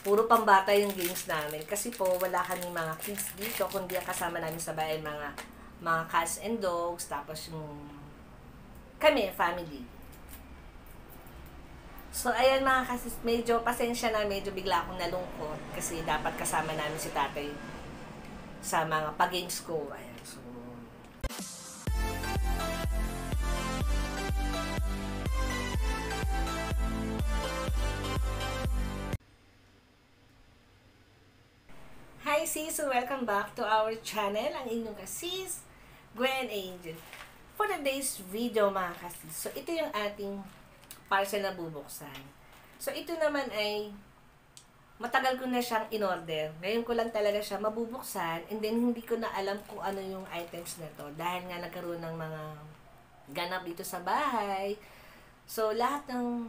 puro pambata yung games namin. Kasi po, wala kami mga kids dito, kundi ang kasama namin sa bahay, mga cats and dogs, tapos yung kami, family. So, ayan mga kasis, medyo pasensya na, medyo bigla akong nalungkot kasi dapat kasama namin si tatay sa mga pag-games ko. Ayan, so, hi sis! So welcome back to our channel, ang inyong kasis, Gwen Angel. For today's video mga kasis, so ito yung ating parcel na bubuksan. So ito naman ay matagal ko na siyang in-order. Ngayon ko lang talaga siya mabubuksan and then hindi ko na alam kung ano yung items na to dahil nga nagkaroon ng mga ganap dito sa bahay. So lahat ng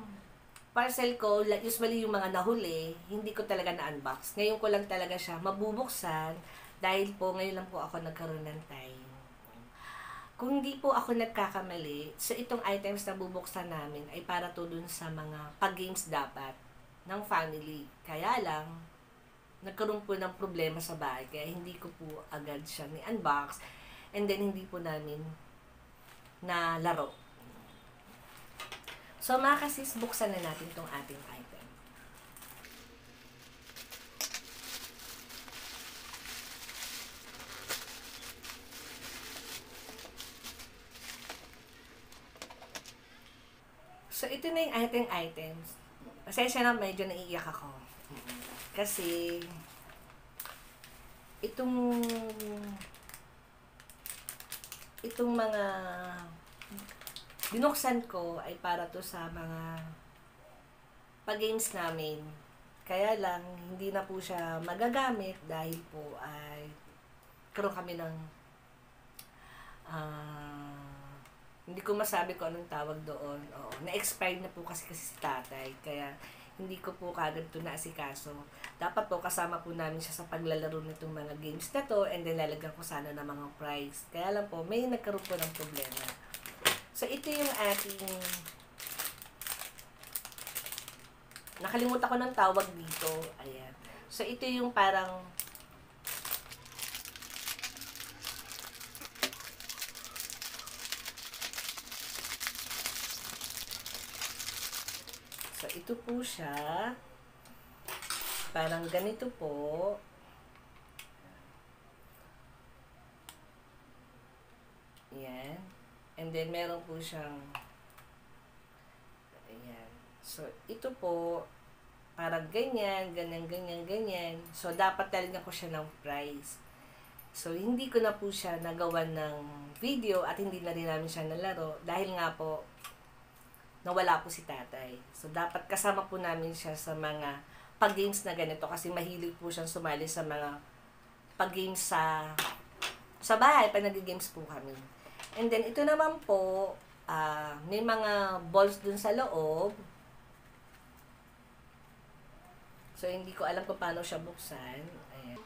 parcel ko, usually yung mga nahuli, hindi ko talaga na-unbox. Ngayon ko lang talaga siya mabubuksan dahil po ngayon lang po ako nagkaroon ng time. Kung hindi po ako nagkakamali, so itong items na bubuksan namin ay para to dun sa mga pag-games dapat ng family. Kaya lang, nagkaroon po ng problema sa bahay, kaya hindi ko po agad siya ni-unbox and then hindi po namin na laro. So mga kasis, buksan na natin itong ating item. So ito na yung ating items. Pasensya na, medyo naiiyak ako. Kasi itong mga binuksan ko ay para to sa mga pag-games namin. Kaya lang, hindi na po siya magagamit dahil po ay karoon kami ng hindi ko masabi kung anong tawag doon. Oo, na-expired na po kasi si tatay. Kaya hindi ko po kagad ito naasikaso. Dapat po kasama po namin siya sa paglalaro nitong mga games na to and then lalagyan ko sana ng mga prize. Kaya lang po, may nagkaroon po ng problema. So, ito yung ating nakalimutan ko ng tawag dito. Ayan. So, ito yung parang so, ito po siya. Parang ganito po. Ayan. And then, meron po siyang ayan. So, ito po parang ganyan, ganyan, ganyan, ganyan. So, dapat talagyan ko siya ng price. So, hindi ko na po siya nagawan ng video at hindi na rin namin siya nalaro dahil nga po nawala po si tatay. So, dapat kasama po namin siya sa mga pag-games na ganito kasi mahilig po siyang sumali sa mga pag-games sa bahay pag nag-games po kami. And then, ito naman po, may mga balls dun sa loob. So, hindi ko alam kung paano siya buksan. Ayan.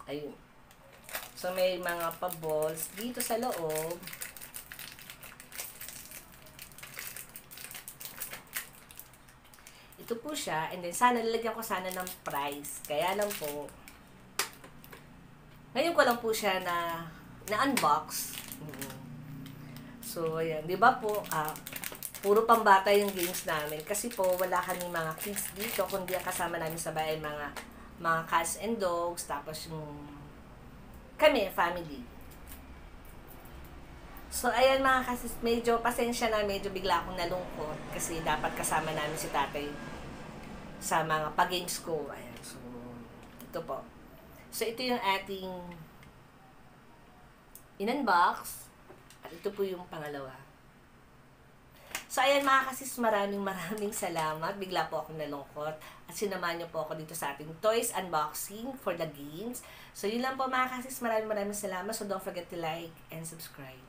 Ayun. So, may mga pa-balls dito sa loob. Ito po siya. And then, sana lalagyan ko sana ng price. Kaya lang po, ngayon ko lang po siya na-unbox. So, ayan. Diba po, puro pambata yung games namin. Kasi po, wala kami mga kids dito, kundi ang kasama namin sa bahay, mga cats and dogs, tapos yung kami, family. So, ayan mga kasis, medyo pasensya na, medyo bigla akong nalungkot kasi dapat kasama namin si tatay sa mga pag-games ko. Ayan, so, ito po. So, ito yung ating in-unbox at ito po yung pangalawa. So, ayan mga kasis, maraming salamat. Bigla po akong nalungkot at sinamahan niyo po ako dito sa ating toys unboxing for the games. So, yun lang po mga kasis, maraming salamat. So, don't forget to like and subscribe.